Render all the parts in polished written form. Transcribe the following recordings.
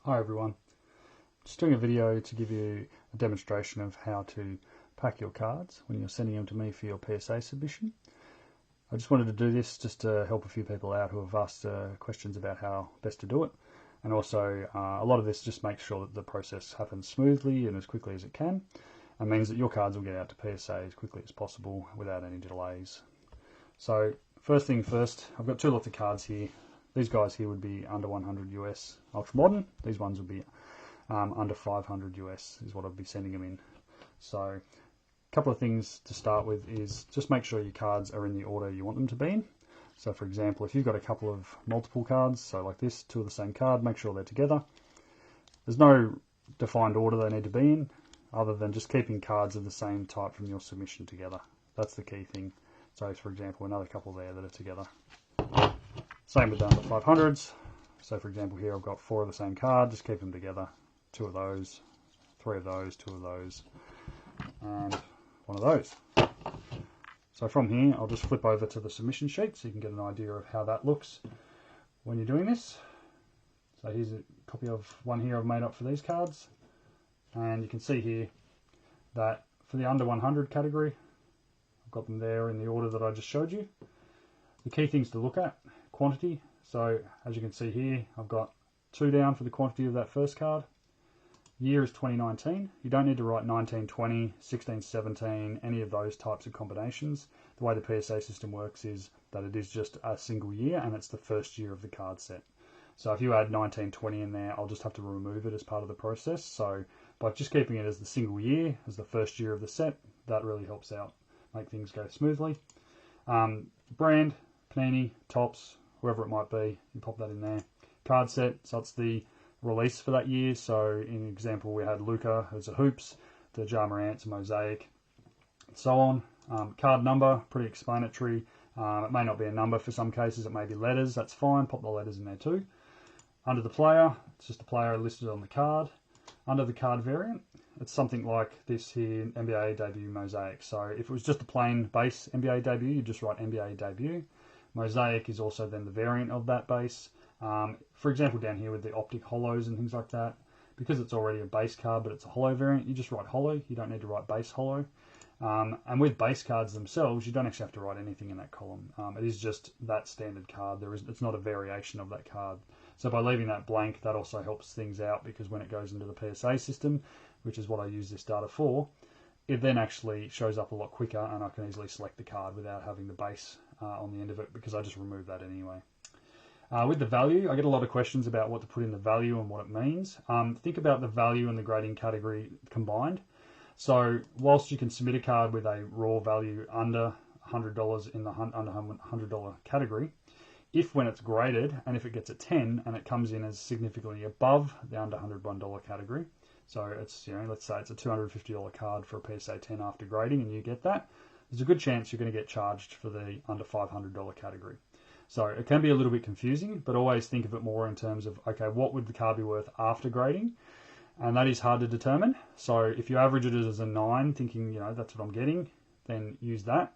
Hi everyone, just doing a video to give you a demonstration of how to pack your cards when you're sending them to me for your PSA submission. I just wanted to do this just to help a few people out who have asked questions about how best to do it, and also a lot of this just makes sure that the process happens smoothly and as quickly as it can, and means that your cards will get out to PSA as quickly as possible without any delays. So first thing first, I've got two lots of cards here. These guys here would be under 100 US ultra modern. These ones would be under 500 US is what I'd be sending them in. So a couple of things to start with is just make sure your cards are in the order you want them to be in. So for example, if you've got a couple of multiple cards, so like this, two of the same card, make sure they're together. There's no defined order they need to be in other than just keeping cards of the same type from your submission together. That's the key thing. So for example, another couple there that are together. Same with the under 500s. So for example here I've got four of the same card, just keep them together. Two of those, three of those, two of those, and one of those. So from here I'll just flip over to the submission sheet so you can get an idea of how that looks when you're doing this. So here's a copy of one here I've made up for these cards. And you can see here that for the under 100 category, I've got them there in the order that I just showed you. The key things to look at: quantity. So as you can see here, I've got 2 down for the quantity of that first card. Year is 2019. You don't need to write 1920, 1617, any of those types of combinations. The way the PSA system works is that it is just a single year and it's the first year of the card set. So if you add 1920 in there, I'll just have to remove it as part of the process. So by just keeping it as the single year, as the first year of the set, that really helps out, make things go smoothly. Brand, Panini, Topps, whoever it might be, you pop that in there. Card set, so it's the release for that year. So in example, we had Luca as a Hoops, the Ja Morant's a Mosaic, and so on. Card number, pretty explanatory. It may not be a number for some cases, it may be letters, that's fine, pop the letters in there too. Under the player, it's just a player listed on the card. Under the card variant, it's something like this here, NBA debut Mosaic. So if it was just a plain base NBA debut, you just write NBA debut. Mosaic is also then the variant of that base. For example, down here with the optic holos and things like that, because it's already a base card but it's a holo variant, you just write holo, you don't need to write base holo. And with base cards themselves, you don't actually have to write anything in that column. It is just that standard card. It's not a variation of that card. So by leaving that blank, that also helps things out, because when it goes into the PSA system, which is what I use this data for, it then actually shows up a lot quicker and I can easily select the card without having the base on the end of it, because I just remove that anyway. With the value, I get a lot of questions about what to put in the value and what it means. Think about the value and the grading category combined. So whilst you can submit a card with a raw value under $100 in the under $100 category, if when it's graded and if it gets a 10 and it comes in as significantly above the under $101 category, so it's, let's say it's a $250 card for a PSA 10 after grading and you get that, there's a good chance you're going to get charged for the under $500 category. So it can be a little bit confusing, but always think of it more in terms of, okay, what would the card be worth after grading? And that is hard to determine. So if you average it as a 9, thinking, that's what I'm getting, then use that.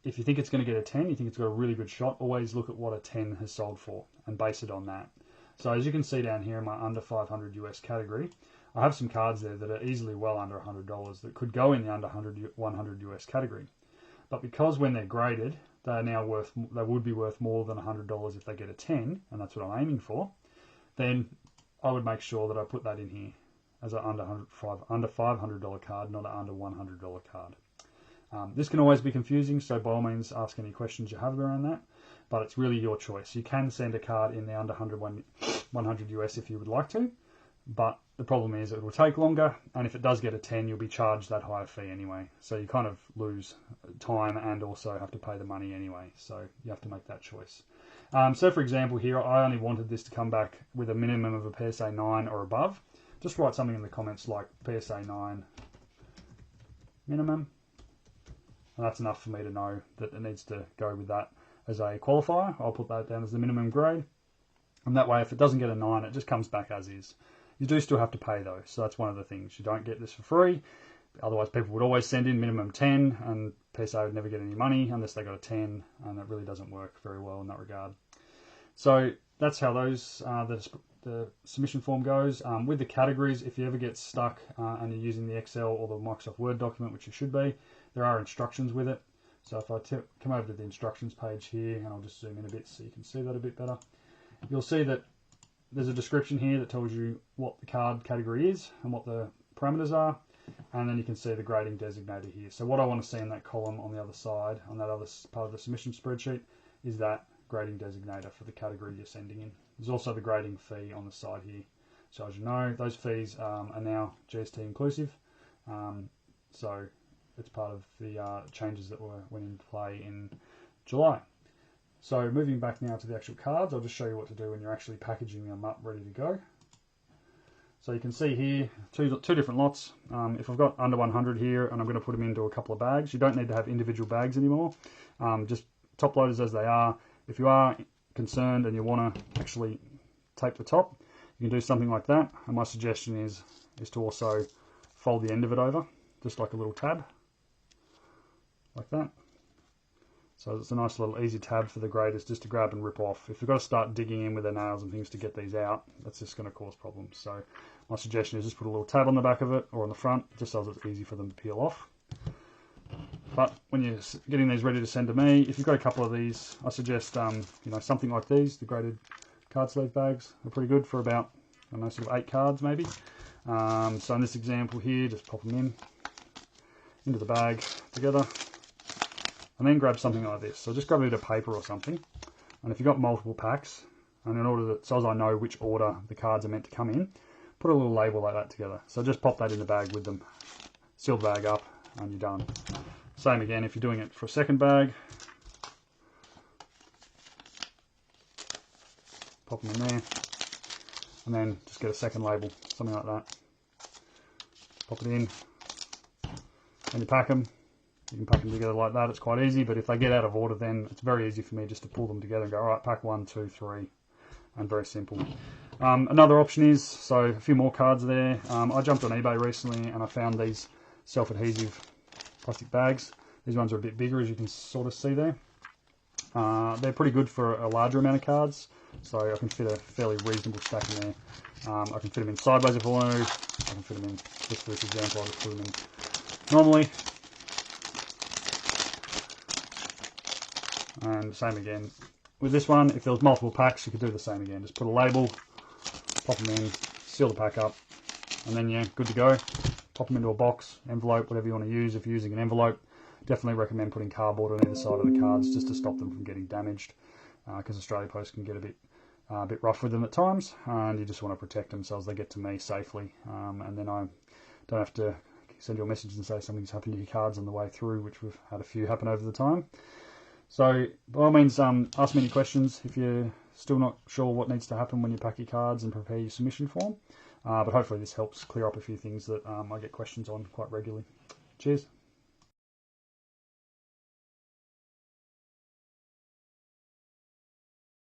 If you think it's going to get a 10, you think it's got a really good shot, always look at what a 10 has sold for and base it on that. So as you can see down here in my under 500 US category, I have some cards there that are easily well under $100 that could go in the under 100 US category. But because when they're graded, they would be worth more than $100 if they get a 10, and that's what I'm aiming for, then I would make sure that I put that in here as an under $500 card, not an under $100 card. This can always be confusing, so by all means ask any questions you have around that, but it's really your choice. You can send a card in the under 100 US if you would like to, but the problem is it will take longer, and if it does get a 10, you'll be charged that higher fee anyway. So you kind of lose time and also have to pay the money anyway, so you have to make that choice. So for example here, I only wanted this to come back with a minimum of a PSA 9 or above. Just write something in the comments like PSA 9 minimum, and that's enough for me to know that it needs to go with that as a qualifier. I'll put that down as the minimum grade, and that way if it doesn't get a 9, it just comes back as is. You do still have to pay though, so that's one of the things. You don't get this for free. Otherwise people would always send in minimum 10 and PSA would never get any money unless they got a 10, and it really doesn't work very well in that regard. So that's how those the submission form goes. With the categories, if you ever get stuck and you're using the Excel or the Microsoft Word document, which you should be, there are instructions with it. So if I come over to the instructions page here, and I'll just zoom in a bit so you can see that a bit better, you'll see that there's a description here that tells you what the card category is and what the parameters are, and then you can see the grading designator here. So what I want to see in that column on the other side, on that other part of the submission spreadsheet, is that grading designator for the category you're sending in. There's also the grading fee on the side here. So as you know, those fees are now GST inclusive. So it's part of the changes that went into play in July. So moving back now to the actual cards, I'll just show you what to do when you're actually packaging them up ready to go. So you can see here two different lots. If I've got under 100 here and I'm going to put them into a couple of bags, you don't need to have individual bags anymore. Just top loaders as they are. If you are concerned and you want to actually tape the top, you can do something like that. And my suggestion is to also fold the end of it over, just like a little tab, like that. So it's a nice little easy tab for the graders just to grab and rip off. If you've got to start digging in with their nails and things to get these out, that's just going to cause problems. So my suggestion is just put a little tab on the back of it or on the front, just so it's easy for them to peel off. But when you're getting these ready to send to me, if you've got a couple of these, I suggest something like these. The graded card sleeve bags are pretty good for about, I don't know, sort of 8 cards maybe. So in this example here, just pop them into the bag together. And then grab something like this. So just grab a bit of paper or something. And if you've got multiple packs, and in order that, so as I know which order the cards are meant to come in, put a little label like that together. So just pop that in the bag with them, seal the bag up, and you're done. Same again if you're doing it for a second bag. Pop them in there. And then just get a second label, something like that. Pop it in. And you pack them. You can pack them together like that. It's quite easy, but if they get out of order, then it's very easy for me just to pull them together and go, all right, pack 1, 2, 3, and very simple. Another option is, so a few more cards there. I jumped on eBay recently and I found these self-adhesive plastic bags. These ones are a bit bigger, as you can sort of see there. They're pretty good for a larger amount of cards, so I can fit a fairly reasonable stack in there. I can fit them in sideways if I want to. I can fit them in, just for this example, I'll just put them in normally. And same again with this one. If there was multiple packs, you could do the same again. Just put a label, pop them in, seal the pack up, and then yeah, good to go. Pop them into a box, envelope, whatever you want to use. If you're using an envelope, definitely recommend putting cardboard on either side of the cards just to stop them from getting damaged, because Australia Post can get a bit rough with them at times, and you just want to protect them so as they get to me safely, and then I don't have to send you a message and say something's happened to your cards on the way through, which we've had a few happen over the time. So by all means, ask me any questions if you're still not sure what needs to happen when you pack your cards and prepare your submission form. But hopefully this helps clear up a few things that I get questions on quite regularly. Cheers.